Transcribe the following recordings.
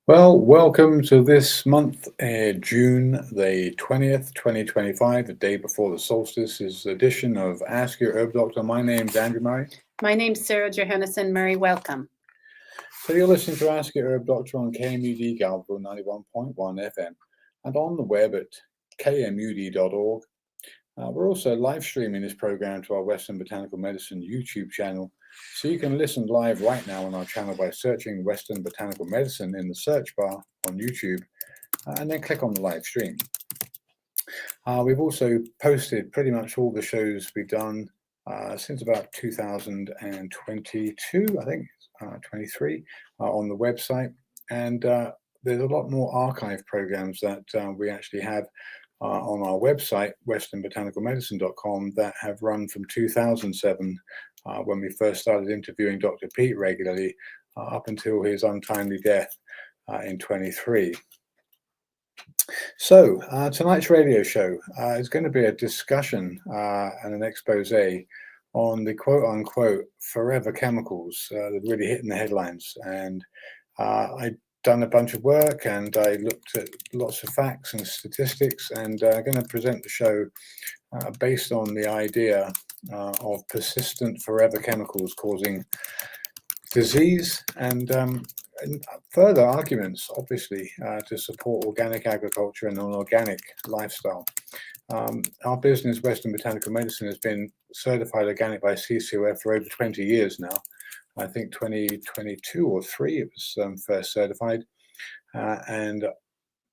Well, welcome to this month, June the 20th, 2025, the day before the solstice's edition of Ask Your Herb Doctor. My name's Andrew Murray. My name's Sarah Johannesson Murray. Welcome. So you're listening to Ask Your Herb Doctor on KMUD Galveston 91.1 FM and on the web at kmud.org. We're also live streaming this program to our Western Botanical Medicine YouTube channel. So you can listen live right now on our channel by searching Western Botanical Medicine in the search bar on YouTube and then click on the live stream. We've also posted pretty much all the shows we've done since about 2022, I think, 23, on the website. And there's a lot more archive programs that we actually have on our website, westernbotanicalmedicine.com, that have run from 2007, when we first started interviewing Dr. Pete regularly, up until his untimely death in 23. So tonight's radio show is going to be a discussion and an expose on the quote-unquote forever chemicals that are really hitting the headlines. And I've done a bunch of work and I looked at lots of facts and statistics, and I'm going to present the show based on the idea of persistent forever chemicals causing disease and further arguments, obviously, to support organic agriculture and an organic lifestyle. Our business, Western Botanical Medicine, has been certified organic by CCOF for over 20 years now. I think 2022 or 3 it was first certified, and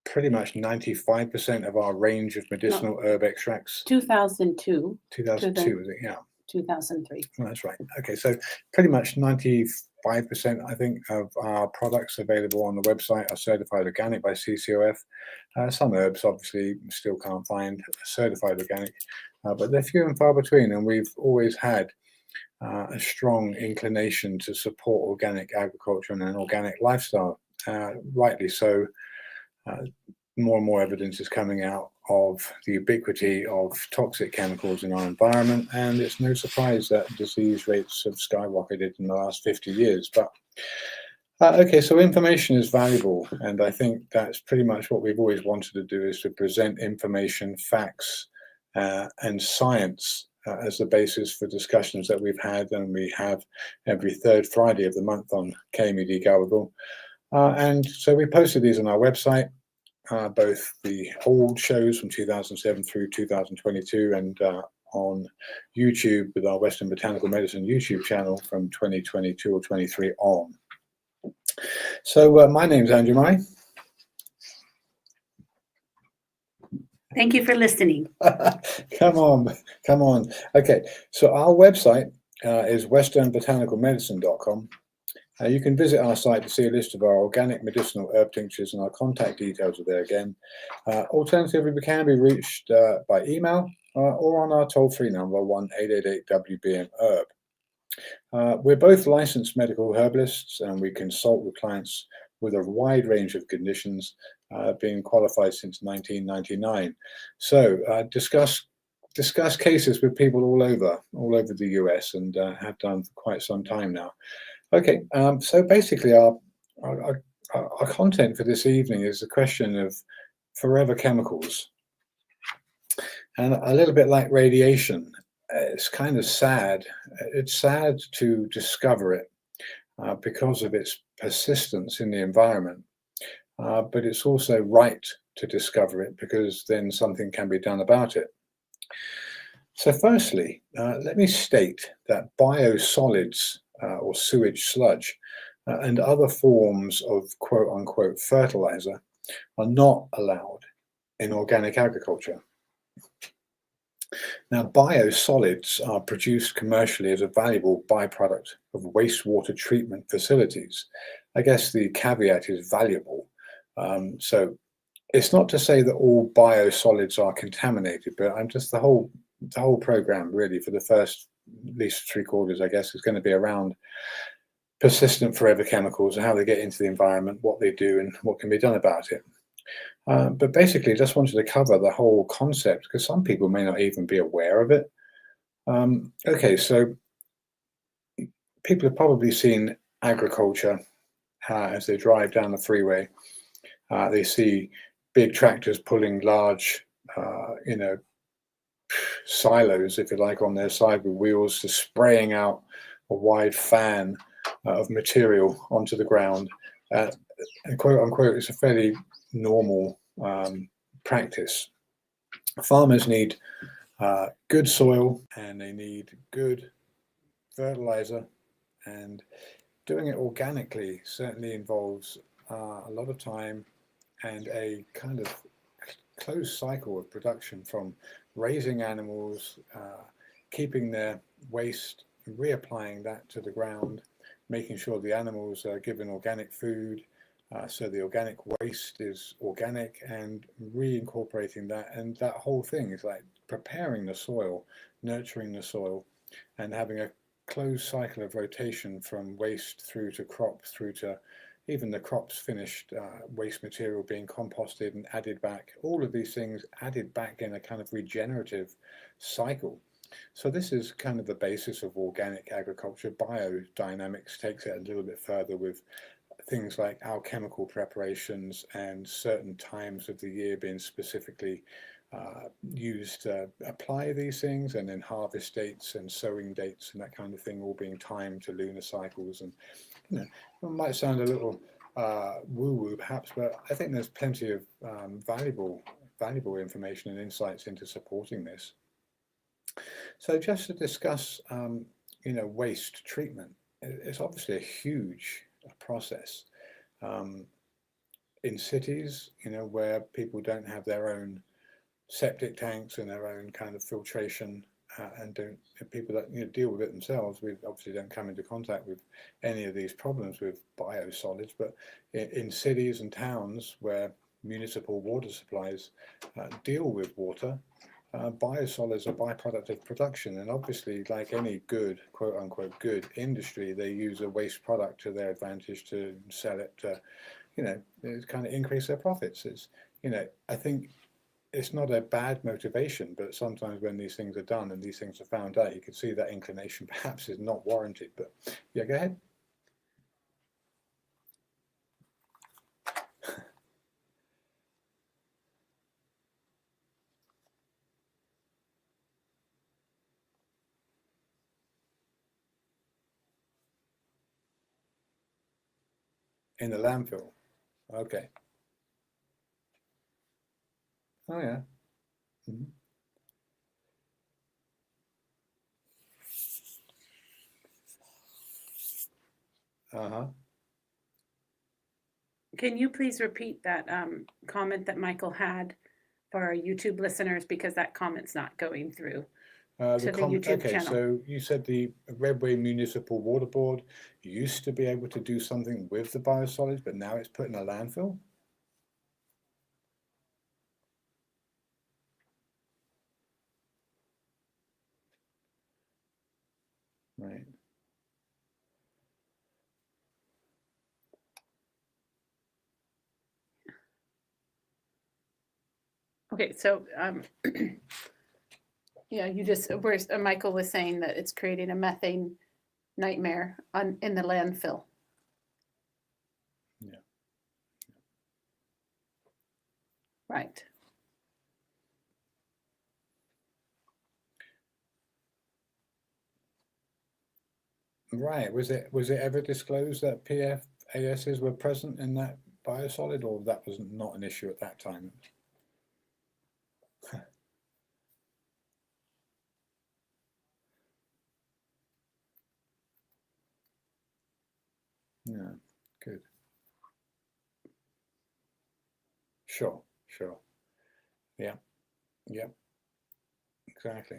pretty much 95% of our range of medicinal herb extracts. 2002. 2002, was it? Yeah. 2003. Oh, that's right. Okay, so pretty much 95%, I think, of our products available on the website are certified organic by CCOF. Some herbs, obviously, still can't find certified organic, but they're few and far between, and we've always had a strong inclination to support organic agriculture and an organic lifestyle. Rightly so. More and more evidence is coming out of the ubiquity of toxic chemicals in our environment, and it's no surprise that disease rates have skyrocketed in the last 50 years. But okay, so information is valuable, and I think that's pretty much what we've always wanted to do, is to present information, facts, and science as the basis for discussions that we've had, and we have every third Friday of the month on KMUD Galveston. And so we posted these on our website, both the old shows from 2007 through 2022 and on YouTube with our Western Botanical Medicine YouTube channel from 2022 or 23 on. So my name's Andrew Murray. Thank you for listening. Come on. Okay, so our website is westernbotanicalmedicine.com. You can visit our site to see a list of our organic medicinal herb tinctures, and our contact details are there again. Alternatively, we can be reached by email or on our toll-free number 1-888-WBM-HERB. We're both licensed medical herbalists, and we consult with clients with a wide range of conditions, being qualified since 1999. So discuss cases with people all over the US, and have done for quite some time now. Okay, so basically our content for this evening is the question of forever chemicals. And a little bit like radiation, it's kind of sad. It's sad to discover it because of its persistence in the environment. But it's also right to discover it, because then something can be done about it. So firstly, let me state that biosolids or sewage sludge and other forms of quote unquote fertilizer are not allowed in organic agriculture. Now, biosolids are produced commercially as a valuable byproduct of wastewater treatment facilities. I guess the caveat is valuable. So it's not to say that all biosolids are contaminated, but I'm just the whole program really for the first at least 3/4, I guess, is going to be around persistent forever chemicals and how they get into the environment, what they do, and what can be done about it. But basically, just wanted to cover the whole concept because some people may not even be aware of it. Okay, so people have probably seen agriculture as they drive down the freeway. They see big tractors pulling large, silos, if you like, on their side with wheels, just spraying out a wide fan of material onto the ground. And quote unquote, it's a fairly normal practice. Farmers need good soil and they need good fertilizer, and doing it organically certainly involves a lot of time and a kind of closed cycle of production, from raising animals, keeping their waste, reapplying that to the ground, making sure the animals are given organic food, so the organic waste is organic, and reincorporating that. And that whole thing is like preparing the soil, nurturing the soil, and having a closed cycle of rotation from waste through to crop, through to even the crop's finished waste material being composted and added back. All of these things added back in a kind of regenerative cycle. So this is kind of the basis of organic agriculture. Biodynamics takes it a little bit further with things like alchemical preparations and certain times of the year being specifically used to apply these things, and then harvest dates and sowing dates and that kind of thing all being timed to lunar cycles. And it might sound a little woo-woo perhaps, but I think there's plenty of valuable information and insights into supporting this. So just to discuss waste treatment, it's obviously a huge process. In cities, where people don't have their own septic tanks and their own kind of filtration, and people that deal with it themselves, we obviously don't come into contact with any of these problems with biosolids. But in cities and towns where municipal water supplies deal with water, biosolids are a byproduct of production, and obviously, like any good, quote unquote, good industry, they use a waste product to their advantage to sell it to, kind of increase their profits. It's, I think it's not a bad motivation, but sometimes when these things are done and these things are found out, you can see that inclination perhaps is not warranted. But yeah, go ahead. In the landfill. Okay. Oh yeah. Mm-hmm. Uh-huh. Can you please repeat that comment that Michael had for our YouTube listeners, because that comment's not going through to the YouTube channel. So you said the Redway Municipal Water Board used to be able to do something with the biosolids, but now it's put in a landfill? Right. Okay, so yeah, Michael was saying that it's creating a methane nightmare in the landfill. Yeah. Right. Right. Was it ever disclosed that PFASs were present in that biosolid, or that was not an issue at that time? Yeah, good. Sure. Yeah, exactly.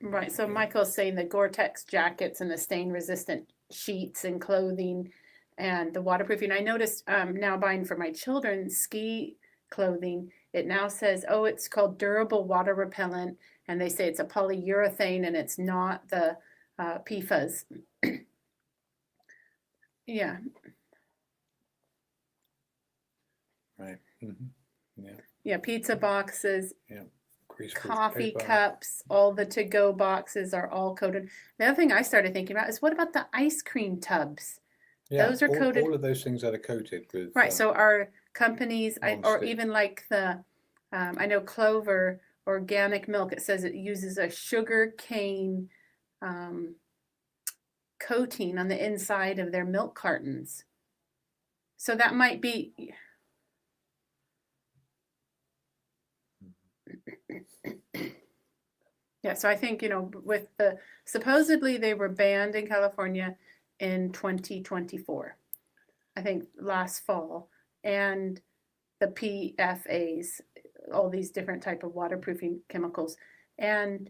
Right. So Yeah. Michael's saying the Gore-Tex jackets and the stain-resistant sheets and clothing and the waterproofing. I noticed now buying for my children ski clothing, it now says, oh, it's called durable water repellent, and they say it's a polyurethane and it's not the PFAS. Yeah. Right. Yeah. Yeah. Pizza boxes, Yeah. coffee Paper. cups, all the to-go boxes are all coated. The other thing I started thinking about is what about the ice cream tubs? Yeah, Those are coated. all of those things that are coated with Right. So our companies, or non-stick. even like I know Clover organic milk, it says it uses a sugar cane coating on the inside of their milk cartons. So that might be. Yeah, so I think, with supposedly they were banned in California in 2024, I think last fall, and the PFAs, all these different type of waterproofing chemicals, and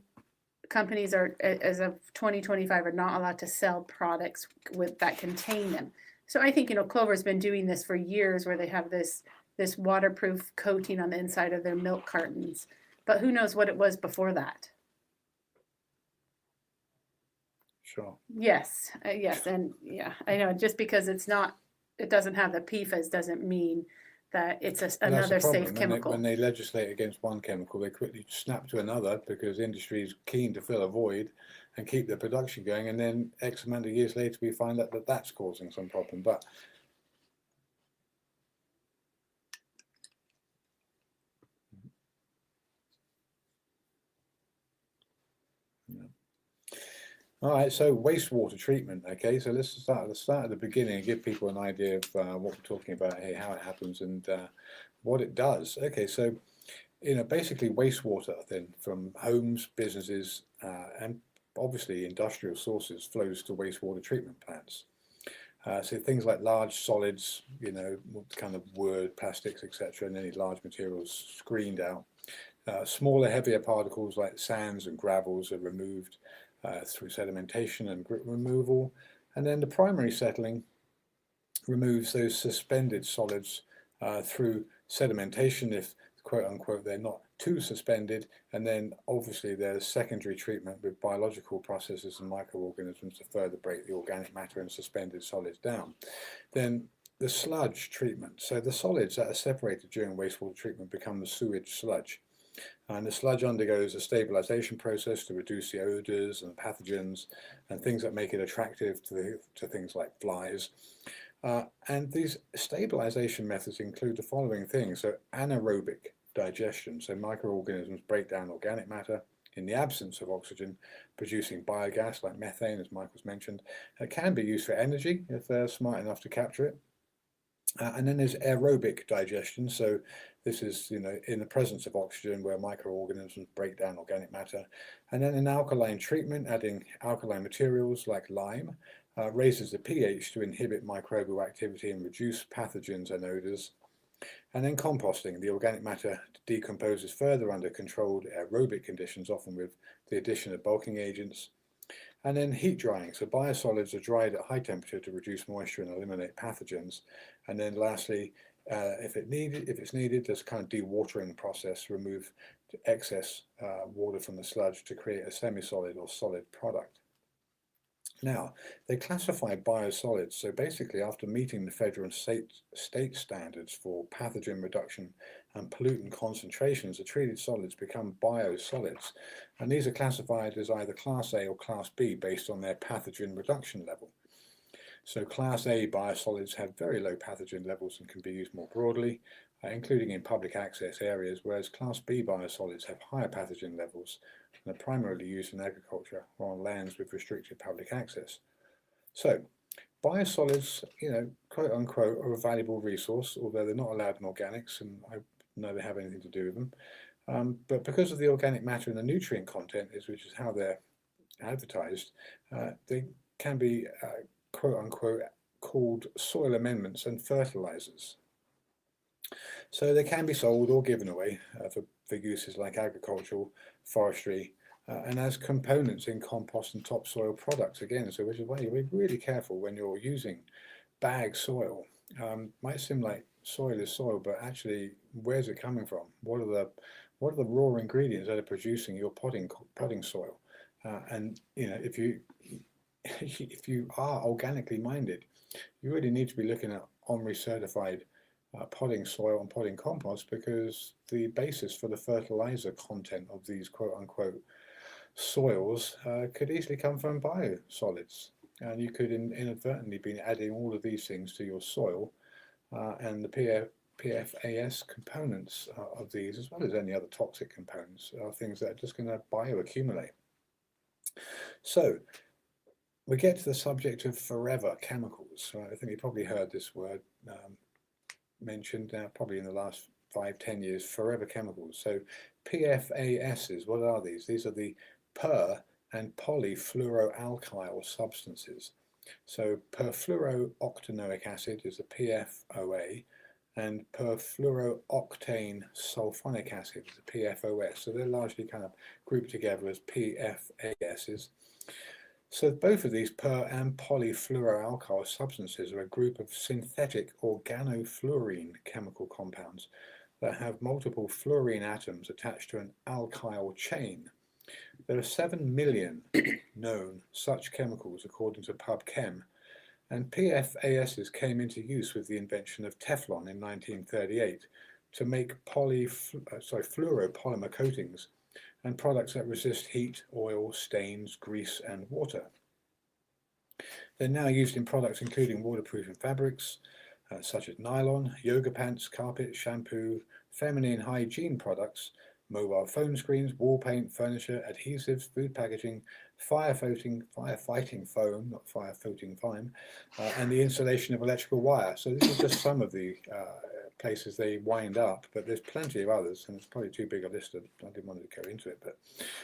companies are, as of 2025, are not allowed to sell products that contain them. So I think, Clover's been doing this for years, where they have this waterproof coating on the inside of their milk cartons, but who knows what it was before that. Sure. Yes, and yeah, I know. Just because it doesn't have the PFAS doesn't mean that it's another safe chemical. When they legislate against one chemical, they quickly snap to another because industry is keen to fill a void and keep the production going. And then X amount of years later, we find out that that's causing some problem. But all right, so wastewater treatment. Okay, so let's start at the beginning and give people an idea of what we're talking about here, how it happens, and what it does. Okay, so basically wastewater then from homes, businesses, and obviously industrial sources flows to wastewater treatment plants. So things like large solids, kind of wood, plastics, etc., and any large materials screened out. Smaller, heavier particles like sands and gravels are removed through sedimentation and grit removal. And then the primary settling removes those suspended solids through sedimentation, if quote unquote they're not too suspended, and then obviously there's secondary treatment with biological processes and microorganisms to further break the organic matter and suspended solids down. Then the sludge treatment, so the solids that are separated during wastewater treatment become the sewage sludge, and the sludge undergoes a stabilization process to reduce the odors and pathogens and things that make it attractive to things like flies. And these stabilization methods include the following things. So anaerobic digestion, so microorganisms break down organic matter in the absence of oxygen, producing biogas like methane, as Michael's mentioned. It can be used for energy if they're smart enough to capture it. And then there's aerobic digestion, so this is in the presence of oxygen, where microorganisms break down organic matter. And then in alkaline treatment, adding alkaline materials like lime raises the pH to inhibit microbial activity and reduce pathogens and odors. And then composting, the organic matter decomposes further under controlled aerobic conditions, often with the addition of bulking agents. And then heat drying, so biosolids are dried at high temperature to reduce moisture and eliminate pathogens. And then lastly, if it's needed, there's a kind of dewatering process, remove excess water from the sludge to create a semi-solid or solid product. Now, they classify biosolids, so basically after meeting the federal and state standards for pathogen reduction and pollutant concentrations, the treated solids become biosolids, and these are classified as either Class A or Class B based on their pathogen reduction level. So Class A biosolids have very low pathogen levels and can be used more broadly, including in public access areas, whereas Class B biosolids have higher pathogen levels and are primarily used in agriculture or on lands with restricted public access. So biosolids, quote unquote, are a valuable resource, although they're not allowed in organics, and I know they have anything to do with them. But because of the organic matter and the nutrient content, which is how they're advertised, they can be quote unquote called soil amendments and fertilizers. So they can be sold or given away for uses like agricultural, forestry, and as components in compost and topsoil products again. So which is why you're really careful when you're using bag soil. Might seem like soil is soil, but actually, where's it coming from? What are the raw ingredients that are producing your potting soil? And you know, if you are organically minded, you really need to be looking at OMRI certified potting soil and potting compost, because the basis for the fertilizer content of these quote unquote soils could easily come from biosolids, and you could inadvertently be adding all of these things to your soil, and the PFAS components of these, as well as any other toxic components, are things that are just going to bioaccumulate. So we get to the subject of forever chemicals. I think you probably heard this word mentioned probably in the last 5-10 years, forever chemicals. So PFASs, what are these? These are the per and polyfluoroalkyl substances. So perfluorooctanoic acid is the PFOA, and perfluorooctane sulfonic acid is the PFOS. So they're largely kind of grouped together as PFASs. So both of these per and polyfluoroalkyl substances are a group of synthetic organofluorine chemical compounds that have multiple fluorine atoms attached to an alkyl chain. There are 7 million known such chemicals according to PubChem, and PFASs came into use with the invention of Teflon in 1938 to make fluoropolymer coatings and products that resist heat, oil, stains, grease, and water. They're now used in products including waterproofing fabrics, such as nylon, yoga pants, carpet, shampoo, feminine hygiene products, mobile phone screens, wall paint, furniture, adhesives, food packaging, firefighting foam, not firefighting foam, and the insulation of electrical wire. So this is just some of the places they wind up, but there's plenty of others, and it's probably too big a list. I didn't want to go into it. But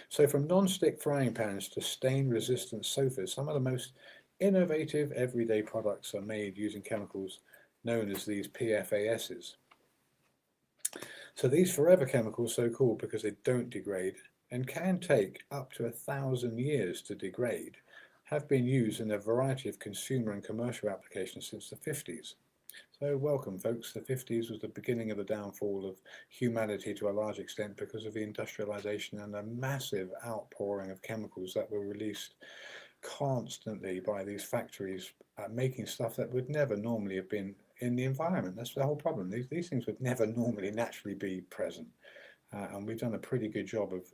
so from non-stick frying pans to stain-resistant sofas, some of the most innovative everyday products are made using chemicals known as these PFASs. So these forever chemicals, so called because they don't degrade and can take up to 1,000 years to degrade, have been used in a variety of consumer and commercial applications since the 50s. So welcome folks, the 50s was the beginning of the downfall of humanity to a large extent because of the industrialization and a massive outpouring of chemicals that were released constantly by these factories, making stuff that would never normally have been in the environment. That's the whole problem. These things would never normally naturally be present, and we've done a pretty good job of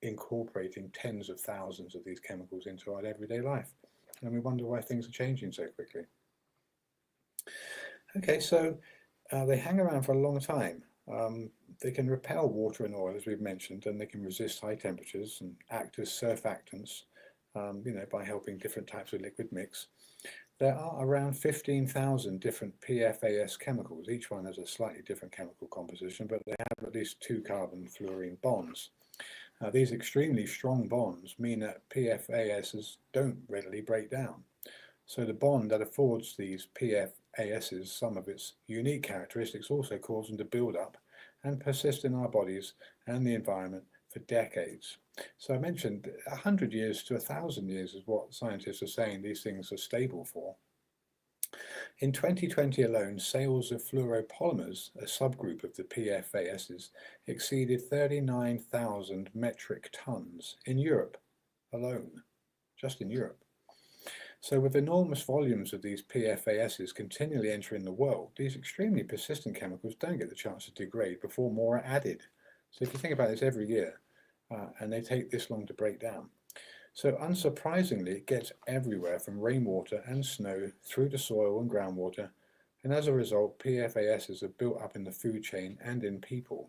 incorporating tens of thousands of these chemicals into our everyday life, and we wonder why things are changing so quickly. Okay, so they hang around for a long time. They can repel water and oil, as we've mentioned, and they can resist high temperatures and act as surfactants, by helping different types of liquid mix. There are around 15,000 different PFAS chemicals. Each one has a slightly different chemical composition, but they have at least 2 carbon-fluorine bonds. These extremely strong bonds mean that PFASs don't readily break down. So the bond that affords these PFASs some of its unique characteristics also cause them to build up and persist in our bodies and the environment for decades. So I mentioned 100 years to 1,000 years is what scientists are saying these things are stable for. In 2020 alone, sales of fluoropolymers, a subgroup of the PFASs, exceeded 39,000 metric tons in Europe alone, just in Europe. So with enormous volumes of these PFASs continually entering the world, these extremely persistent chemicals don't get the chance to degrade before more are added. So if you think about this every year, and they take this long to break down. So unsurprisingly, it gets everywhere from rainwater and snow through to soil and groundwater, and as a result, PFASs are built up in the food chain and in people.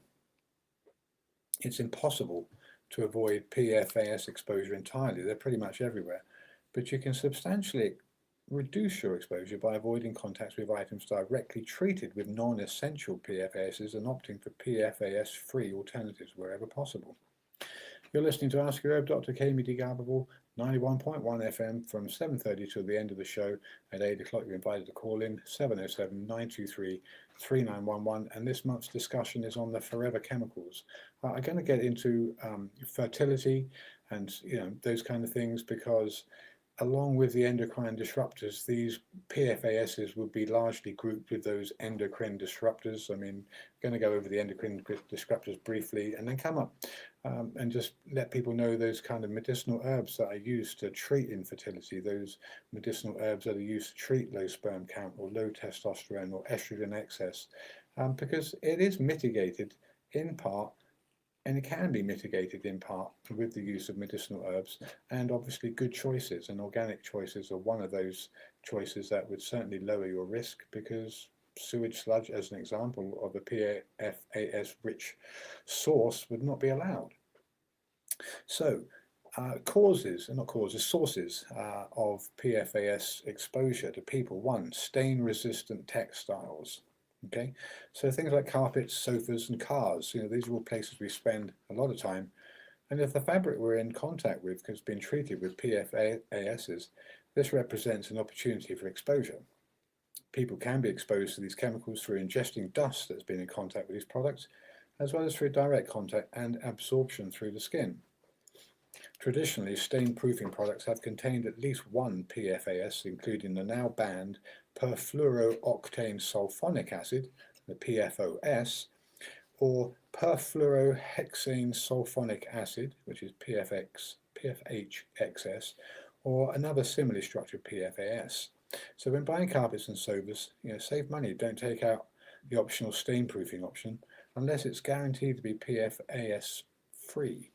It's impossible to avoid PFAS exposure entirely. They're pretty much everywhere, but you can substantially reduce your exposure by avoiding contacts with items directly treated with non-essential PFASs and opting for PFAS-free alternatives wherever possible. You're listening to Ask Your Herb Doctor, KMUD Garberville, 91.1 FM from 7:30 till the end of the show. At 8 o'clock, you're invited to call in 707-923-3911. And this month's discussion is on the forever chemicals. I'm going to get into fertility and those kind of things, because along with the endocrine disruptors, these PFASs would be largely grouped with those endocrine disruptors. I mean, I'm going to go over the endocrine disruptors briefly and then come up and just let people know those kind of medicinal herbs that are used to treat infertility, those medicinal herbs that are used to treat low sperm count or low testosterone or estrogen excess, because it is mitigated in part, and it can be mitigated in part with the use of medicinal herbs, and obviously good choices and organic choices are one of those choices that would certainly lower your risk, because sewage sludge, as an example of a PFAS rich source, would not be allowed. So sources of PFAS exposure to people. 1, stain resistant textiles. Okay, so things like carpets, sofas and cars, these are all places we spend a lot of time, and if the fabric we're in contact with has been treated with PFASs, this represents an opportunity for exposure. People can be exposed to these chemicals through ingesting dust that's been in contact with these products, as well as through direct contact and absorption through the skin. Traditionally, stain-proofing products have contained at least one PFAS, including the now banned perfluorooctane sulfonic acid, the PFOS, or perfluorohexane sulfonic acid, which is PFHXS, or another similarly structured PFAS. So when buying carpets and sofas, save money. Don't take out the optional stain-proofing option unless it's guaranteed to be PFAS free.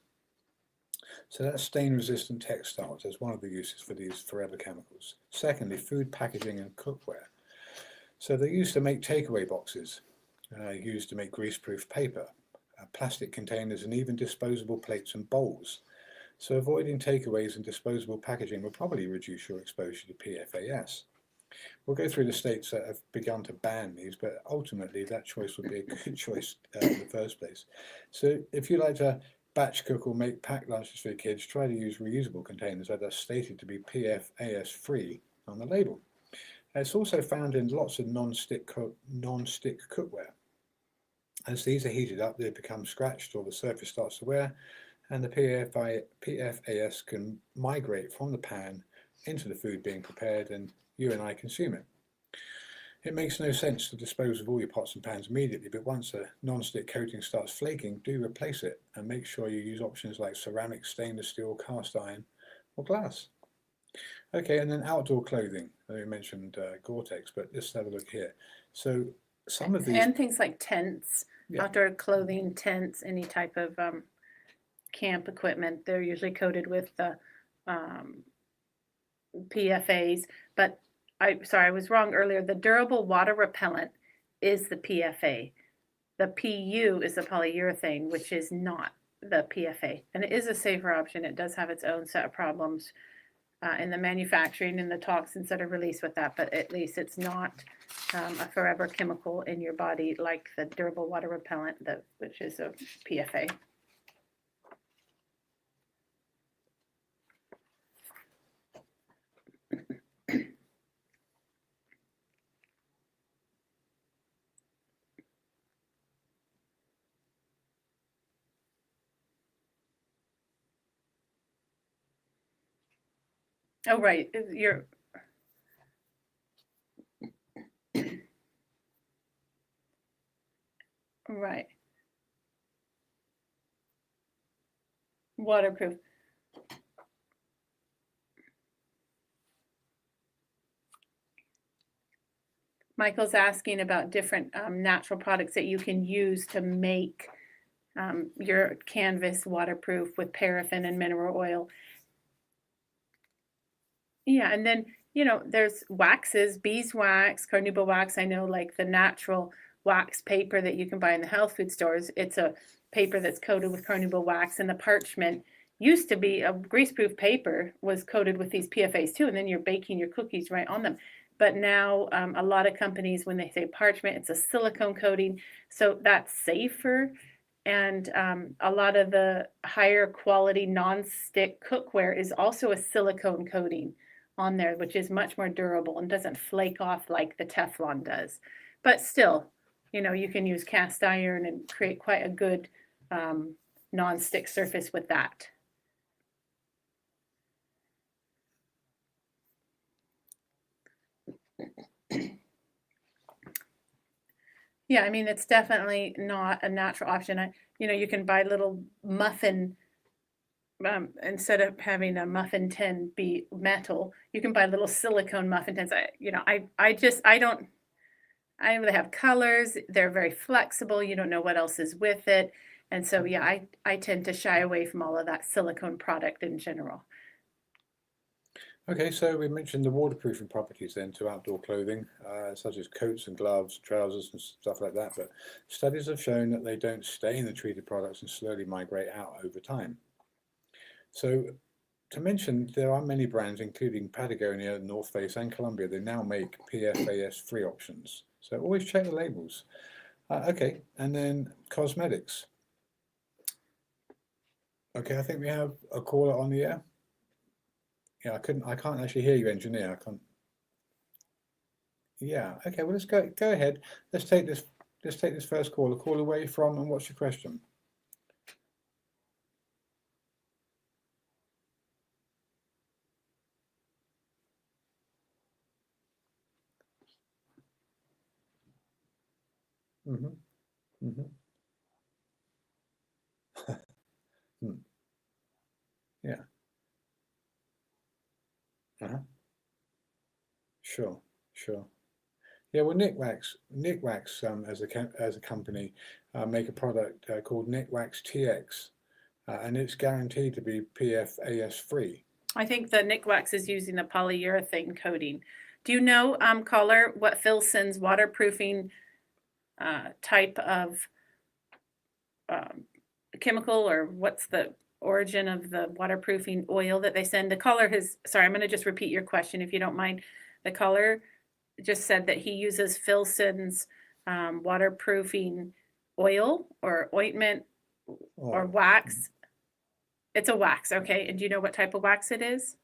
So that's stain-resistant textiles as one of the uses for these forever chemicals. Secondly, food packaging and cookware. So they're used to make takeaway boxes, used to make greaseproof paper, plastic containers, and even disposable plates and bowls. So avoiding takeaways and disposable packaging will probably reduce your exposure to PFAS. We'll go through the states that have begun to ban these, but ultimately that choice would be a good choice in the first place. So if you like to batch cook or make packed lunches for your kids, try to use reusable containers that are stated to be PFAS free on the label. It's also found in lots of non-stick cookware. As these are heated up, they become scratched or the surface starts to wear, and the PFAS can migrate from the pan into the food being prepared, and you and I consume it. It makes no sense to dispose of all your pots and pans immediately, but once a non-stick coating starts flaking, do replace it and make sure you use options like ceramic, stainless steel, cast iron or glass. Okay, and then outdoor clothing. We mentioned Gore-Tex, but let's have a look here. So some of these... And things like tents, outdoor clothing, tents, any type of camp equipment, they're usually coated with the PFAs, but I was wrong earlier. The durable water repellent is the PFA. The PU is the polyurethane, which is not the PFA. And it is a safer option. It does have its own set of problems in the manufacturing and the toxins that are released with that, but at least it's not a forever chemical in your body like the durable water repellent, which is a PFA. Oh, right. You're right. Waterproof. Michael's asking about different natural products that you can use to make your canvas waterproof with paraffin and mineral oil. Yeah, and then, there's waxes, beeswax, carnauba wax. I know, like the natural wax paper that you can buy in the health food stores, it's a paper that's coated with carnauba wax, and the parchment used to be a greaseproof paper was coated with these PFAs too, and then you're baking your cookies right on them. But now a lot of companies, when they say parchment, it's a silicone coating, so that's safer. And a lot of the higher quality non-stick cookware is also a silicone coating on there, which is much more durable and doesn't flake off like the Teflon does. But still, you can use cast iron and create quite a good non-stick surface with that. Yeah, I mean, it's definitely not a natural option. You can buy little muffin, instead of having a muffin tin be metal, you can buy little silicone muffin tins. They have colors, they're very flexible, you don't know what else is with it. And so, yeah, I tend to shy away from all of that silicone product in general. Okay, so we mentioned the waterproofing properties then to outdoor clothing, such as coats and gloves, trousers and stuff like that, but studies have shown that they don't stay in the treated products and slowly migrate out over time. So to mention, there are many brands, including Patagonia, North Face and Columbia, they now make PFAS-free options. So always check the labels. Okay, and then cosmetics. Okay, I think we have a caller on the air. Yeah, I can't actually hear you, engineer. I can't. Yeah, okay, well, let's go ahead. Let's take this first caller. Call away from, and what's your question? Mm-hmm. Mm-hmm. Hmm. Yeah. Uh-huh. Sure, sure. Yeah, well, Nickwax as a company make a product called Nickwax TX, and it's guaranteed to be PFAS free. I think the Nickwax is using the polyurethane coating. Do you know, caller, what Filson's waterproofing type of chemical, or what's the origin of the waterproofing oil that they send? The caller sorry, I'm going to just repeat your question if you don't mind. The caller just said that he uses Filson's waterproofing oil or ointment or wax. It's a wax, okay. And do you know what type of wax it is?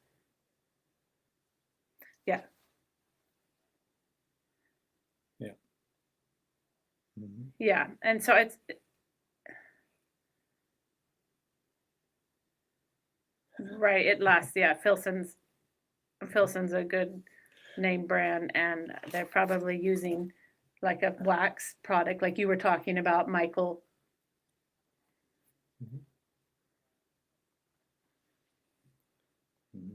Yeah. Yeah. Mm-hmm. Yeah, and so it's right. It lasts. Yeah, Filson's a good name brand, and they're probably using like a wax product, like you were talking about, Michael. Mm-hmm. Mm-hmm.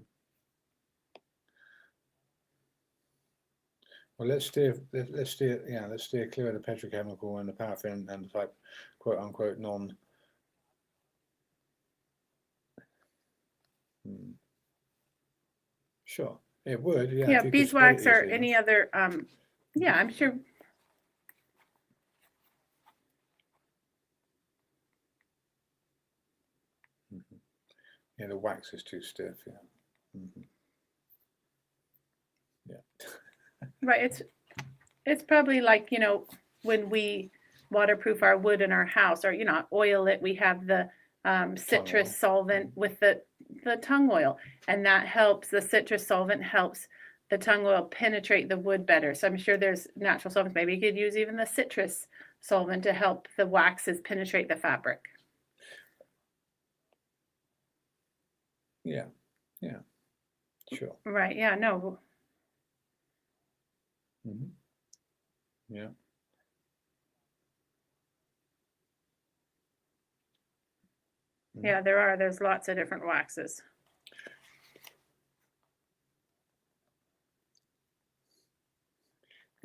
Well, let's steer clear of the petrochemical and the paraffin and the type, quote unquote, non. Sure, it would. Yeah, Yeah, if you could spray it beeswax or easily any enough. other. Yeah, I'm sure. Mm-hmm. Yeah, the wax is too stiff. Yeah. Mm-hmm. Yeah. Right. It's probably like, when we waterproof our wood in our house, or oil it, we have the citrus solvent with the tung oil, and that helps. The citrus solvent helps the tung oil penetrate the wood better. So I'm sure there's natural solvents. Maybe you could use even the citrus solvent to help the waxes penetrate the fabric. Yeah. Yeah. Sure. Right. Yeah. No. Mm-hmm. Yeah. Yeah, there's lots of different waxes.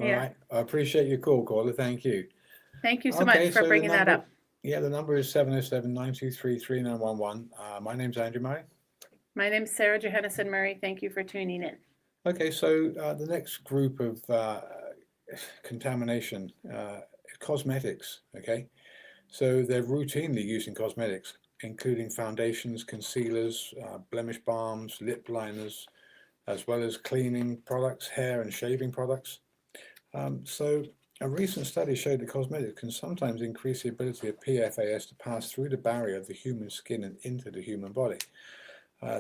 All right. I appreciate your call, caller. Thank you. Thank you so much for bringing that up. Yeah, the number is 707-923-3911. My name's Andrew Murray. My name's Sarah Johannesson Murray. Thank you for tuning in. Okay, so the next group of contamination, cosmetics, okay? So they're routinely using cosmetics, including foundations, concealers, blemish balms, lip liners, as well as cleaning products, hair and shaving products. So A recent study showed that cosmetics can sometimes increase the ability of PFAS to pass through the barrier of the human skin and into the human body.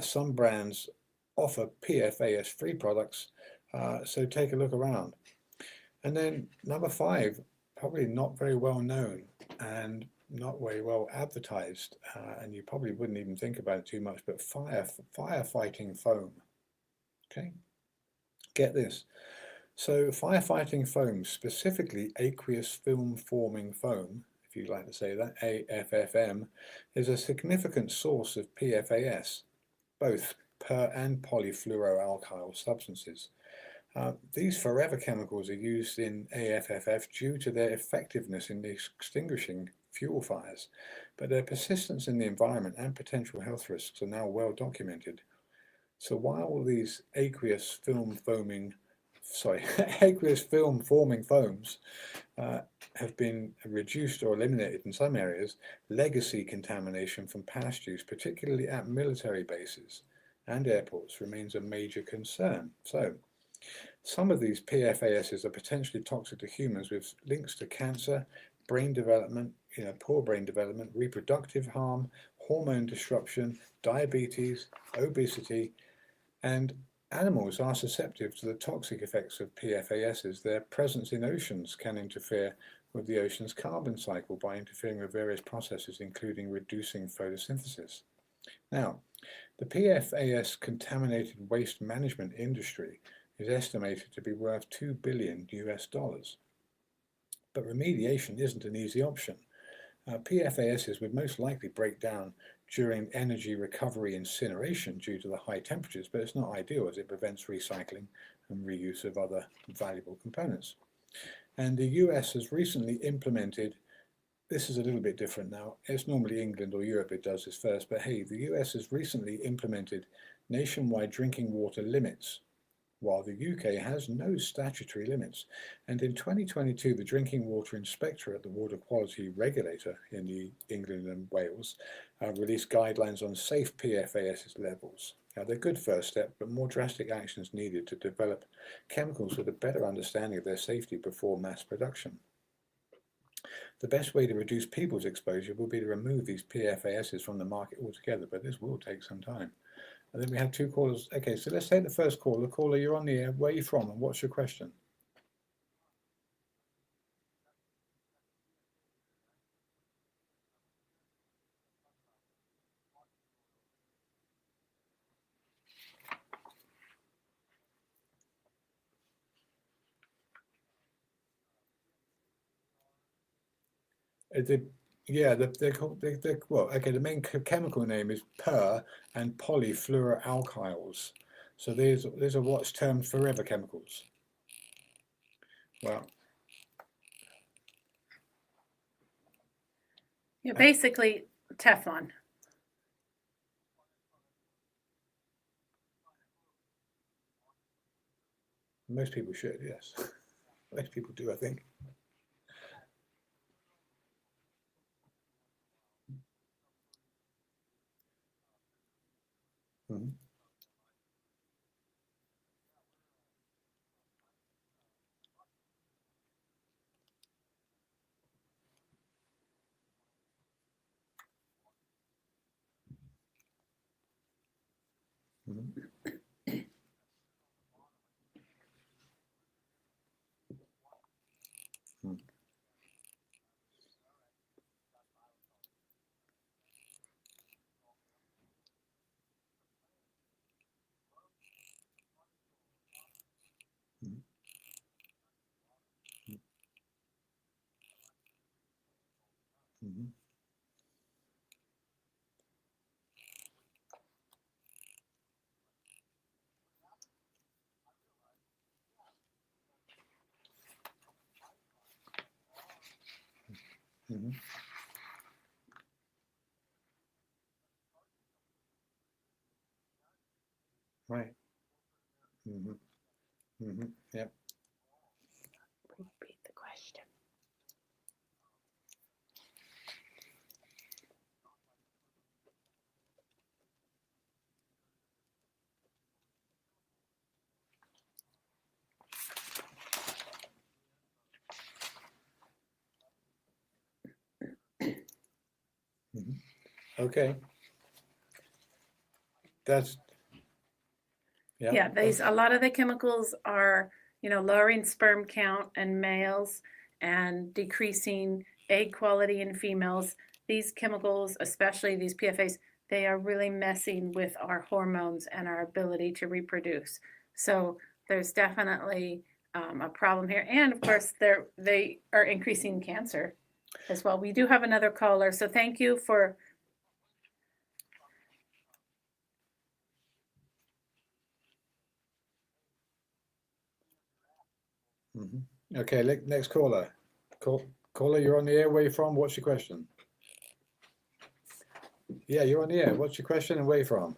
Some brands offer PFAS-free products, so take a look around. And then number 5, probably not very well known and not very well advertised, and you probably wouldn't even think about it too much, but firefighting foam. Okay, get this. So firefighting foam, specifically aqueous film forming foam, if you'd like to say that, AFFM, is a significant source of PFAS, both per and polyfluoroalkyl substances. These forever chemicals are used in AFFF due to their effectiveness in extinguishing fuel fires, but their persistence in the environment and potential health risks are now well documented. So while these aqueous film forming foams have been reduced or eliminated in some areas, legacy contamination from past use, particularly at military bases and airports, remains a major concern. So some of these PFASs are potentially toxic to humans with links to cancer, brain development, poor brain development, reproductive harm, hormone disruption, diabetes, obesity, and animals are susceptible to the toxic effects of PFASs. Their presence in oceans can interfere with the ocean's carbon cycle by interfering with various processes, including reducing photosynthesis. Now, the PFAS contaminated waste management industry is estimated to be worth $2 billion US. But remediation isn't an easy option. PFASs would most likely break down during energy recovery incineration due to the high temperatures, but it's not ideal as it prevents recycling and reuse of other valuable components. And the US has recently implemented, this is a little bit different now, it's normally England or Europe it does this first, but hey, the US has recently implemented nationwide drinking water limits, while the UK has no statutory limits. And in 2022, the Drinking Water Inspector at the Water Quality Regulator in England and Wales released guidelines on safe PFAS levels. Now, they're a good first step, but more drastic action is needed to develop chemicals with a better understanding of their safety before mass production. The best way to reduce people's exposure will be to remove these PFASs from the market altogether, but this will take some time. And then we have 2 callers. Okay, so let's take the first caller. Caller, you're on the air. Where are you from and what's your question? They're called, well, okay, the main chemical name is per and polyfluoroalkyls. So these are what's termed forever chemicals. Well, Yeah, basically Teflon. most people should, yes. Most people do, I think. Mhm. Mhm. Mhm. Mhm. Mhm. Mhm. Right. Mhm. Mhm. Yep. Repeat the question. Okay. That's, yeah. Yeah, a lot of the chemicals are, lowering sperm count in males and decreasing egg quality in females. These chemicals, especially these PFAs, they are really messing with our hormones and our ability to reproduce. So there's definitely a problem here. And of course, they are increasing cancer as well. We do have another caller, so thank you for. Okay, next caller. Caller, you're on the air. Where you from? What's your question? Yeah, you're on the air. What's your question and where you from?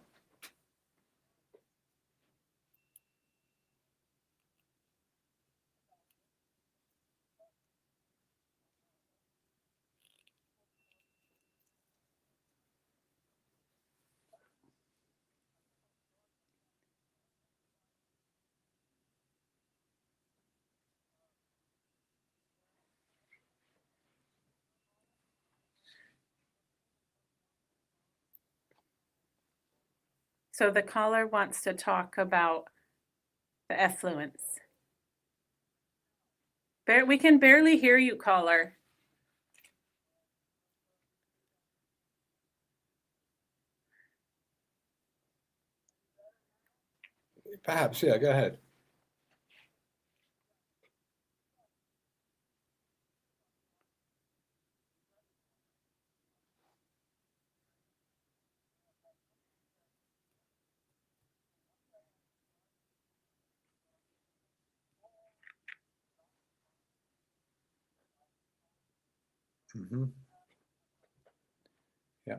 So the caller wants to talk about the effluents. We can barely hear you, caller. Perhaps, yeah, go ahead. Yeah.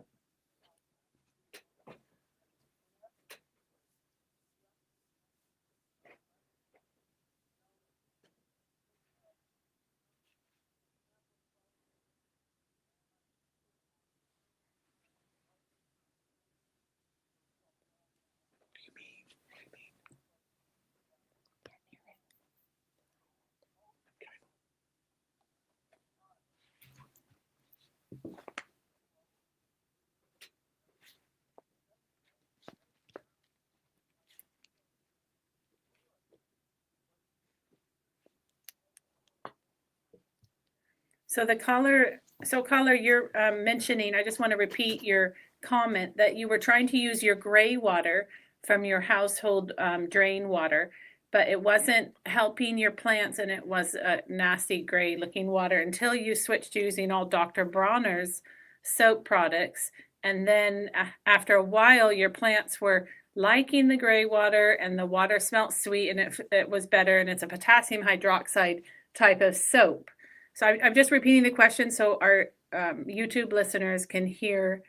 Caller, you're mentioning, I just want to repeat your comment that you were trying to use your gray water from your household drain water, but it wasn't helping your plants and it was a nasty gray looking water until you switched to using all Dr. Bronner's soap products. And then after a while, your plants were liking the gray water and the water smelled sweet and it was better. And it's a potassium hydroxide type of soap. So I'm just repeating the question so our YouTube listeners can hear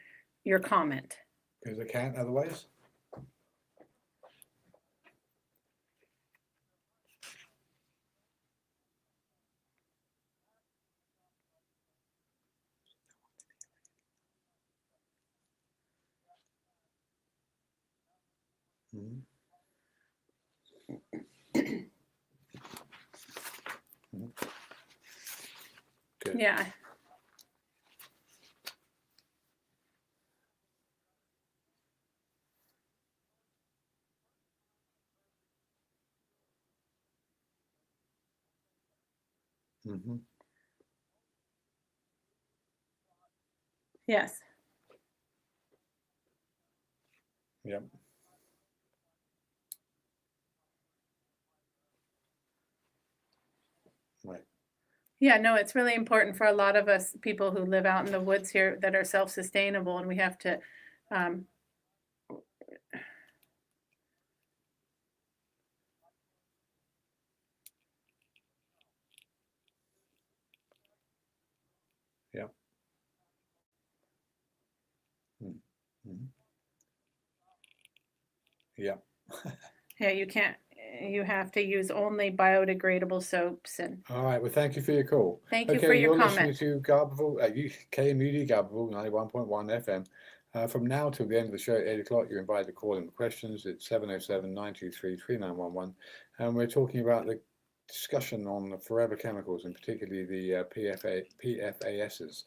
your comment. Because they can't otherwise. Good. Yeah. Yes. Yep. Right. Yeah, no, it's really important for a lot of us people who live out in the woods here that are self-sustainable, and we have to. Yep. Mm-hmm. Yep. Yeah, you can't. You have to use only biodegradable soaps and. All right. Well, thank you for your call. Thank you for your you're comment. listening to Garberville, KMUD Garberville 91.1 FM. From now till the end of the show at 8 o'clock, you're invited to call in for questions. It's 707-923-3911. And we're talking about the discussion on the forever chemicals and particularly the PFASs.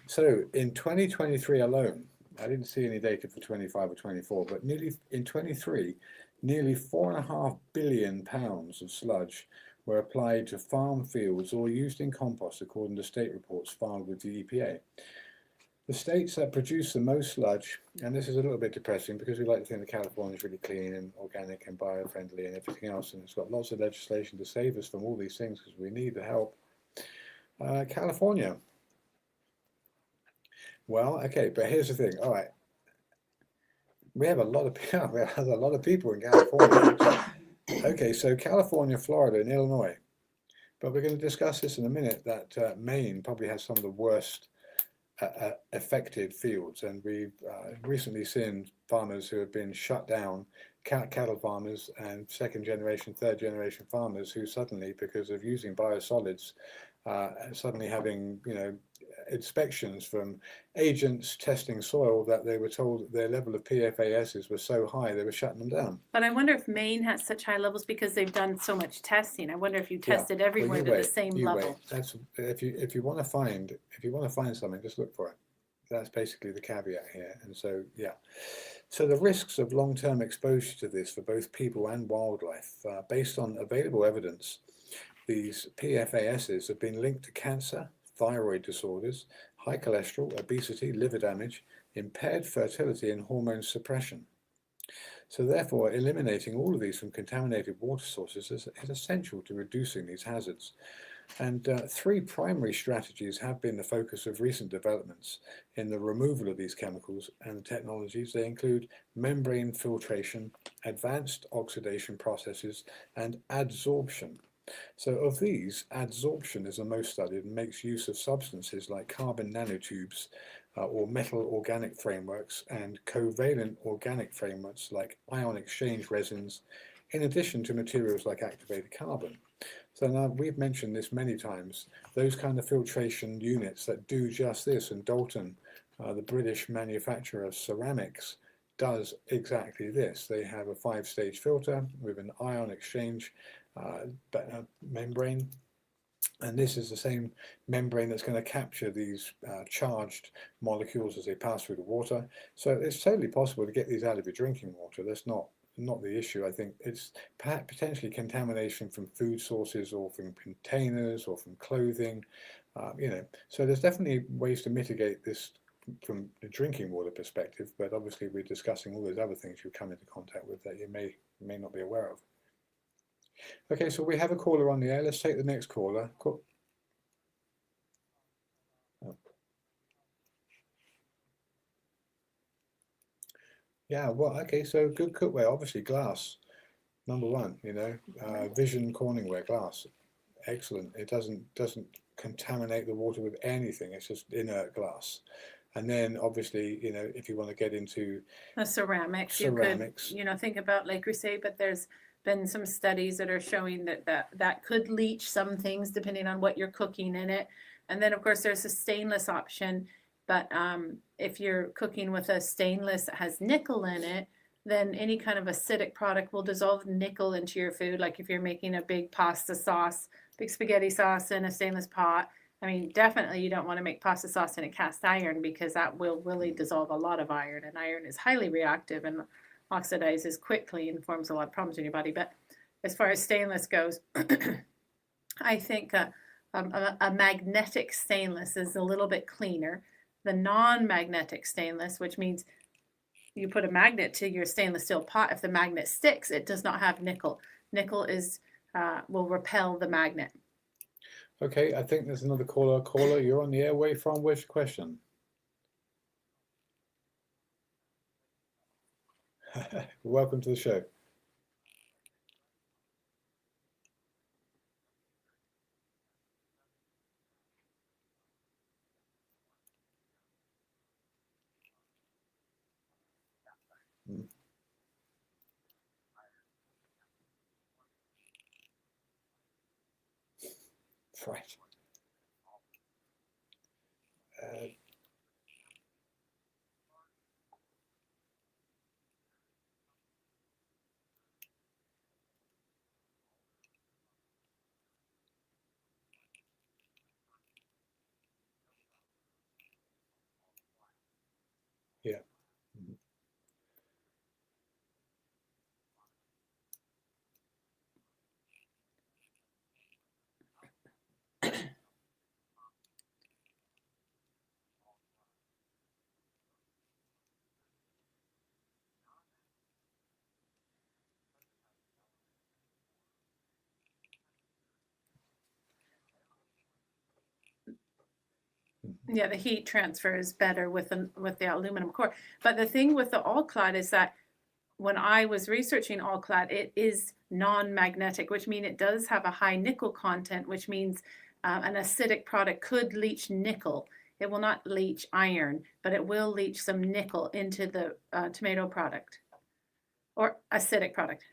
So in 2023 alone, I didn't see any data for 25 or 24, but in 23, nearly £4.5 billion of sludge were applied to farm fields or used in compost, according to state reports filed with the EPA. The states that produce the most sludge, and this is a little bit depressing because we like to think that California is really clean and organic and bio-friendly and everything else, and it's got lots of legislation to save us from all these things because we need the help. California. Well, okay, but here's the thing. All right, we have a lot of people in California. Okay, so California, Florida, and Illinois. But we're going to discuss this in a minute. That Maine probably has some of the worst affected fields, and we've recently seen farmers who have been shut down, cattle farmers and second generation, third generation farmers who suddenly, because of using biosolids, suddenly having inspections from agents testing soil that they were told their level of PFASs was so high they were shutting them down. But I wonder if Maine has such high levels because they've done so much testing. I wonder if you tested everywhere to the same level. That's if you want to find something, just look for it. That's basically the caveat here. And so so the risks of long-term exposure to this for both people and wildlife, based on available evidence, these PFASs have been linked to cancer, thyroid disorders, high cholesterol, obesity, liver damage, impaired fertility, and hormone suppression. So therefore, eliminating all of these from contaminated water sources is essential to reducing these hazards. And three primary strategies have been the focus of recent developments in the removal of these chemicals and technologies. They include membrane filtration, advanced oxidation processes, and adsorption. So of these, adsorption is the most studied and makes use of substances like carbon nanotubes or metal organic frameworks and covalent organic frameworks like ion exchange resins, in addition to materials like activated carbon. So now we've mentioned this many times, those kind of filtration units that do just this, and Dalton, the British manufacturer of ceramics, does exactly this. They have a 5-stage filter with an ion exchange membrane, and this is the same membrane that's going to capture these charged molecules as they pass through the water. So it's totally possible to get these out of your drinking water. That's not the issue. I think it's potentially contamination from food sources or from containers or from clothing, so there's definitely ways to mitigate this from the drinking water perspective, but obviously we're discussing all those other things you come into contact with that you may not be aware of. Okay, so we have a caller on the air. Let's take the next caller. Cool. Oh. Yeah, well, okay, so good cookware, obviously glass, number one, Vision Corningware glass, excellent. It doesn't contaminate the water with anything. It's just inert glass. And then obviously, if you want to get into the ceramics, you could, think about Le Creuset, but there's been some studies that are showing that could leach some things depending on what you're cooking in it. And then of course there's a stainless option, but if you're cooking with a stainless that has nickel in it, then any kind of acidic product will dissolve nickel into your food. Like if you're making a big pasta sauce, big spaghetti sauce in a stainless pot, I mean, definitely you don't want to make pasta sauce in a cast iron because that will really dissolve a lot of iron, and iron is highly reactive and oxidizes quickly and forms a lot of problems in your body. But as far as stainless goes, I think a magnetic stainless is a little bit cleaner. The non-magnetic stainless, which means you put a magnet to your stainless steel pot, if the magnet sticks, it does not have nickel. Nickel will repel the magnet. Okay, I think there's another caller. Caller, you're on the airway from which question? Welcome to the show. Right. Yeah. Yeah, the heat transfer is better with the aluminum core. But the thing with the all-clad is that when I was researching all-clad, it is non-magnetic, which means it does have a high nickel content, which means an acidic product could leach nickel. It will not leach iron, but it will leach some nickel into the tomato product or acidic product.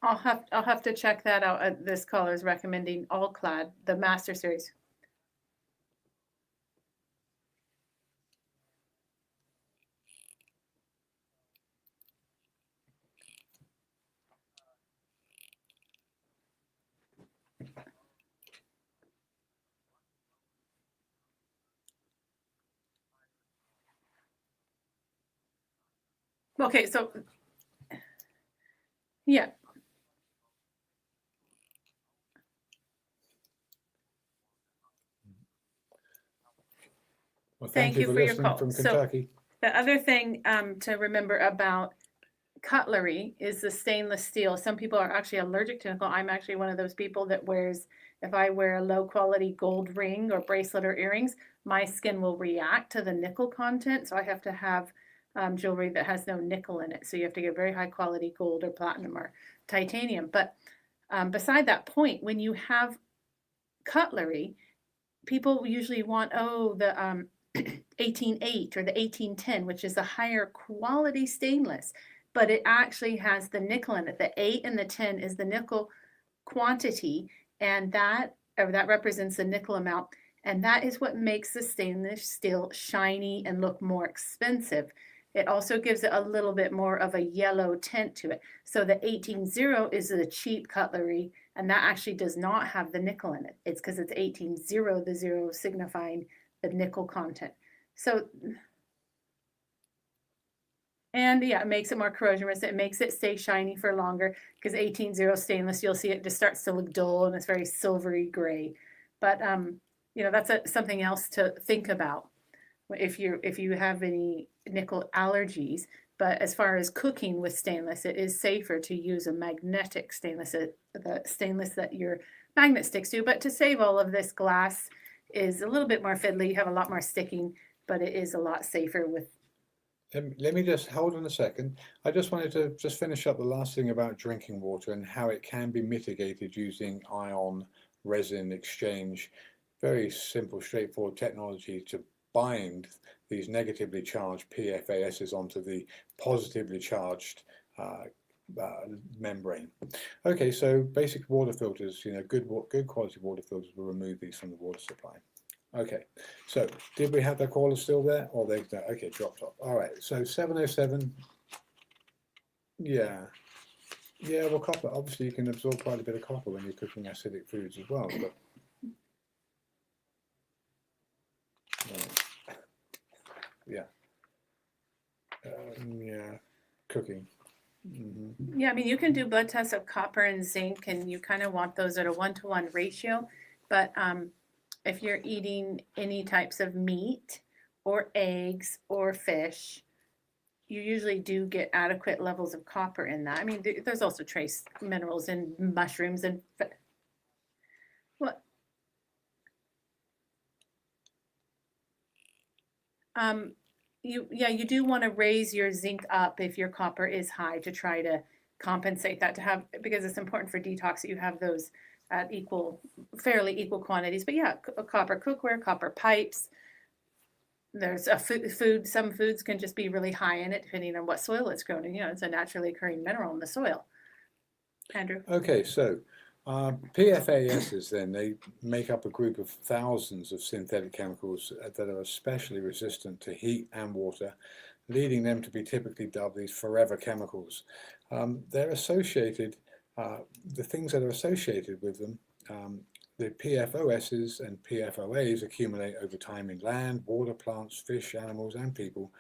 I'll have to check that out. This caller is recommending all clad, the master series. Okay, so yeah. Well, thank you for your listening call. from So Kentucky. the other thing to remember about cutlery is the stainless steel. Some people are actually allergic to nickel. I'm actually one of those people that wears, if I wear a low quality gold ring or bracelet or earrings, my skin will react to the nickel content. So I have to have jewelry that has no nickel in it. So you have to get very high quality gold or platinum or titanium. But beside that point, when you have cutlery, people usually want, the 18.8 or the 1810, which is a higher quality stainless, but it actually has the nickel in it. The 8 and the 10 is the nickel quantity, and that represents the nickel amount, and that is what makes the stainless steel shiny and look more expensive. It also gives it a little bit more of a yellow tint to it. So the 18.0 is the cheap cutlery, and that actually does not have the nickel in it. It's because it's 18.0, the 0 signifying the nickel content. So, and yeah, it makes it more corrosion resistant. It makes it stay shiny for longer because 18.0 stainless, you'll see it just starts to look dull and it's very silvery gray. But that's something else to think about if you have any nickel allergies. But as far as cooking with stainless, it is safer to use a magnetic stainless, the stainless that your magnet sticks to. But to save all of this, glass is a little bit more fiddly. You have a lot more sticking, but it is a lot safer with. Let me just hold on a second. I just wanted to just finish up the last thing about drinking water and how it can be mitigated using ion resin exchange. Very simple, straightforward technology to bind these negatively charged PFASs onto the positively charged membrane. Okay, so basic water filters, good quality water filters will remove these from the water supply. Okay, so did we have the caller still there? Or okay, dropped off. All right, so 707. Yeah. Yeah, well, copper, obviously you can absorb quite a bit of copper when you're cooking acidic foods as well, but yeah. Yeah, cooking. Mm-hmm. Yeah, I mean, you can do blood tests of copper and zinc, and you kind of want those at a 1-to-1 ratio. But if you're eating any types of meat or eggs or fish, you usually do get adequate levels of copper in that. I mean, there's also trace minerals in mushrooms and what? You do want to raise your zinc up if your copper is high to try to compensate that, because it's important for detox that you have those at fairly equal quantities. But yeah, copper cookware, copper pipes. There's a food. Some foods can just be really high in it, depending on what soil it's grown in. It's a naturally occurring mineral in the soil. Andrew. Okay, so PFASs then, they make up a group of thousands of synthetic chemicals that are especially resistant to heat and water, leading them to be typically dubbed these forever chemicals. They're associated, the things that are associated with them, the PFOSs and PFOAs accumulate over time in land, water, plants, fish, animals, and people.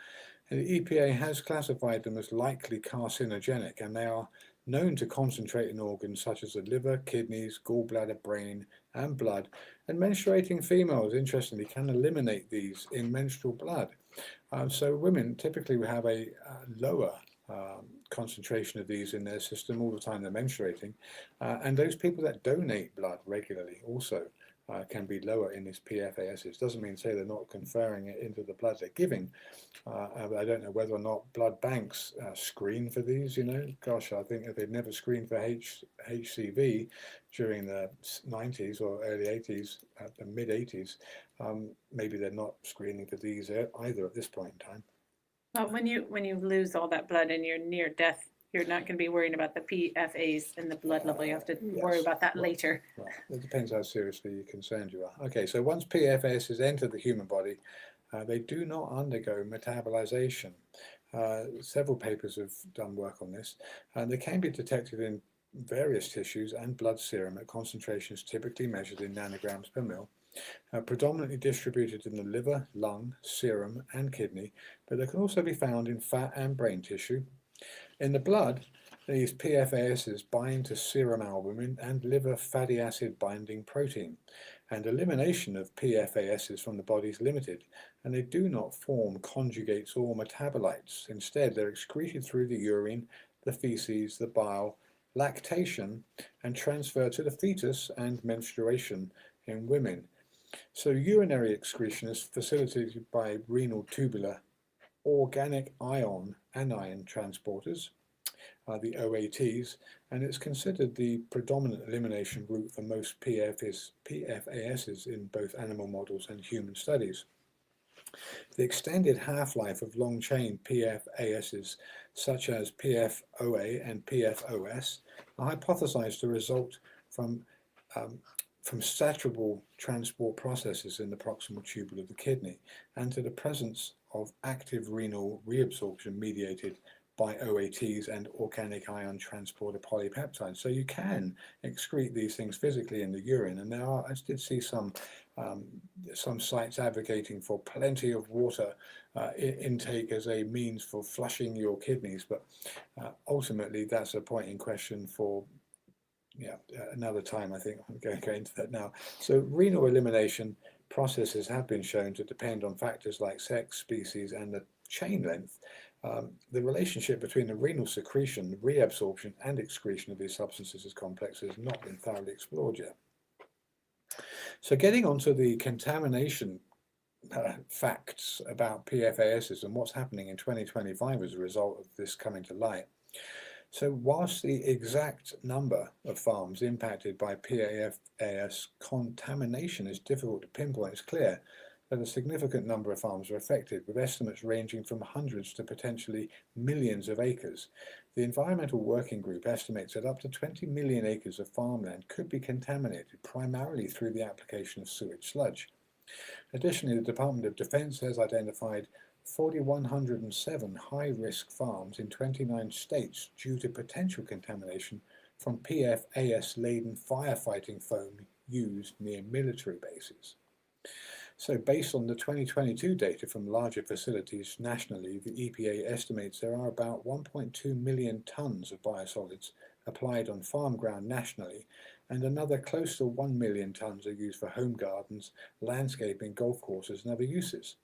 And the EPA has classified them as likely carcinogenic, and they are known to concentrate in organs such as the liver, kidneys, gallbladder, brain, and blood. And menstruating females, interestingly, can eliminate these in menstrual blood. So women typically will have a lower concentration of these in their system all the time they're menstruating. And those people that donate blood regularly also can be lower in this PFASs. Doesn't mean to say they're not conferring it into the blood they're giving. I don't know whether or not blood banks screen for these, Gosh, I think if they'd never screened for HCV during the 90s or early 80s, the mid 80s, maybe they're not screening for these either at this point in time. Well, when you lose all that blood and you're near death, you're not going to be worrying about the PFAs in the blood level. You have to worry about that later. Well, it depends how seriously concerned you are. Okay, so once PFAS enter the human body, they do not undergo metabolization. Several papers have done work on this, and they can be detected in various tissues and blood serum at concentrations typically measured in nanograms per mil, predominantly distributed in the liver, lung, serum, and kidney, but they can also be found in fat and brain tissue. In the blood, these PFASs bind to serum albumin and liver fatty acid binding protein, and elimination of PFASs from the body is limited, and they do not form conjugates or metabolites. Instead, they're excreted through the urine, the feces, the bile, lactation, and transfer to the fetus and menstruation in women. So urinary excretion is facilitated by renal tubular organic anion transporters, the OATs, and it's considered the predominant elimination route for most PFASs in both animal models and human studies. The extended half-life of long-chain PFASs, such as PFOA and PFOS, are hypothesized to result from saturable transport processes in the proximal tubule of the kidney, and to the presence of active renal reabsorption mediated by OATs and organic ion transporter polypeptides. So you can excrete these things physically in the urine, and I did see some sites advocating for plenty of water intake as a means for flushing your kidneys, but ultimately that's a point in question for another time. I think I'm going to go into that now. So renal elimination processes have been shown to depend on factors like sex, species, and the chain length. The relationship between the renal secretion, reabsorption, and excretion of these substances is complex, has not been thoroughly explored yet. So getting onto the contamination facts about PFASs and what's happening in 2025 as a result of this coming to light. So whilst the exact number of farms impacted by PFAS contamination is difficult to pinpoint, it's clear that a significant number of farms are affected, with estimates ranging from hundreds to potentially millions of acres. The Environmental Working Group estimates that up to 20 million acres of farmland could be contaminated, primarily through the application of sewage sludge. Additionally, the Department of Defense has identified 4,107 high-risk farms in 29 states due to potential contamination from PFAS-laden firefighting foam used near military bases. So based on the 2022 data from larger facilities nationally, the EPA estimates there are about 1.2 million tonnes of biosolids applied on farm ground nationally, and another close to 1 million tonnes are used for home gardens, landscaping, golf courses, and other uses.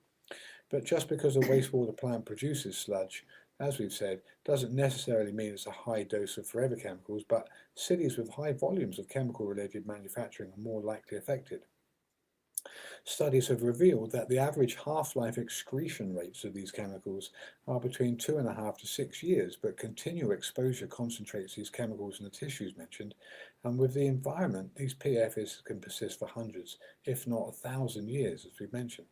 But just because a wastewater plant produces sludge, as we've said, doesn't necessarily mean it's a high dose of forever chemicals, but cities with high volumes of chemical-related manufacturing are more likely affected. Studies have revealed that the average half-life excretion rates of these chemicals are between 2.5 to 6 years, but continual exposure concentrates these chemicals in the tissues mentioned, and with the environment, these PFAS can persist for hundreds, if not 1,000 years, as we've mentioned.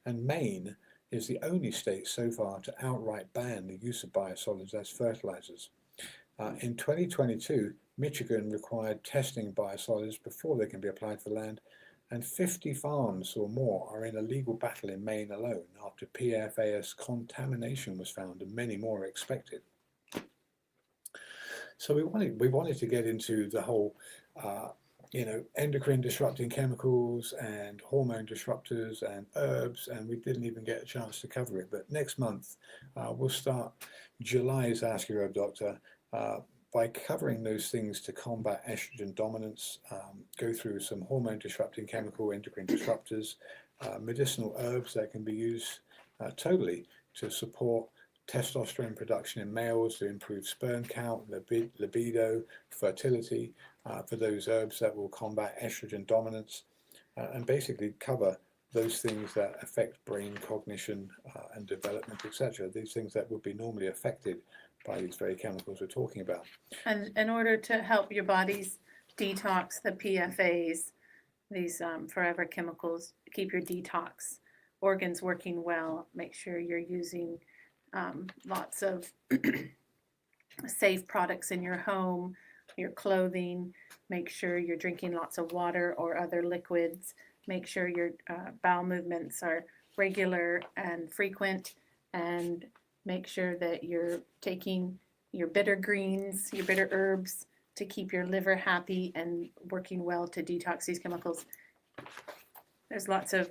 And Maine is the only state so far to outright ban the use of biosolids as fertilizers. In 2022, Michigan required testing biosolids before they can be applied for land, and 50 farms or more are in a legal battle in Maine alone after PFAS contamination was found, and many more are expected. So we wanted to get into the whole endocrine disrupting chemicals and hormone disruptors and herbs, and we didn't even get a chance to cover it. But next month we'll start July's Ask Your Herb Doctor by covering those things to combat estrogen dominance, go through some hormone disrupting chemical endocrine disruptors, medicinal herbs that can be used totally to support testosterone production in males, to improve sperm count, libido, fertility, for those herbs that will combat estrogen dominance, and basically cover those things that affect brain cognition and development, etc. These things that would be normally affected by these very chemicals we're talking about. And in order to help your bodies detox the PFAs, these forever chemicals, keep your detox organs working well, make sure you're using lots of safe products in your home, your clothing, make sure you're drinking lots of water or other liquids, make sure your bowel movements are regular and frequent, and make sure that you're taking your bitter greens, your bitter herbs to keep your liver happy and working well to detox these chemicals. There's lots of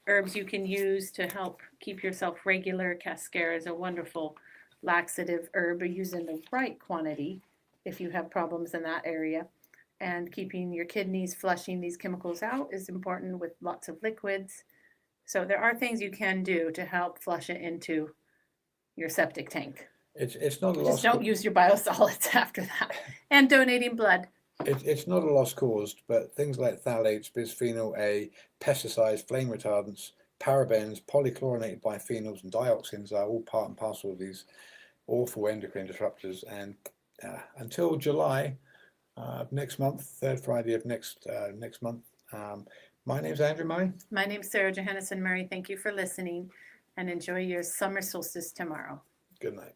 herbs you can use to help keep yourself regular. Cascara is a wonderful laxative herb. Use in the right quantity if you have problems in that area. And keeping your kidneys flushing these chemicals out is important with lots of liquids. So there are things you can do to help flush it into your septic tank. It's not a lost Just don't use your biosolids after that. And donating blood. It's not a lost cause, but things like phthalates, bisphenol A, pesticides, flame retardants, parabens, polychlorinated biphenyls, and dioxins are all part and parcel of these awful endocrine disruptors. And until July next month, third Friday of next month, my name's Andrew Murray. My name's Sarah Johannesson Murray. Thank you for listening, and enjoy your summer solstice tomorrow. Good night.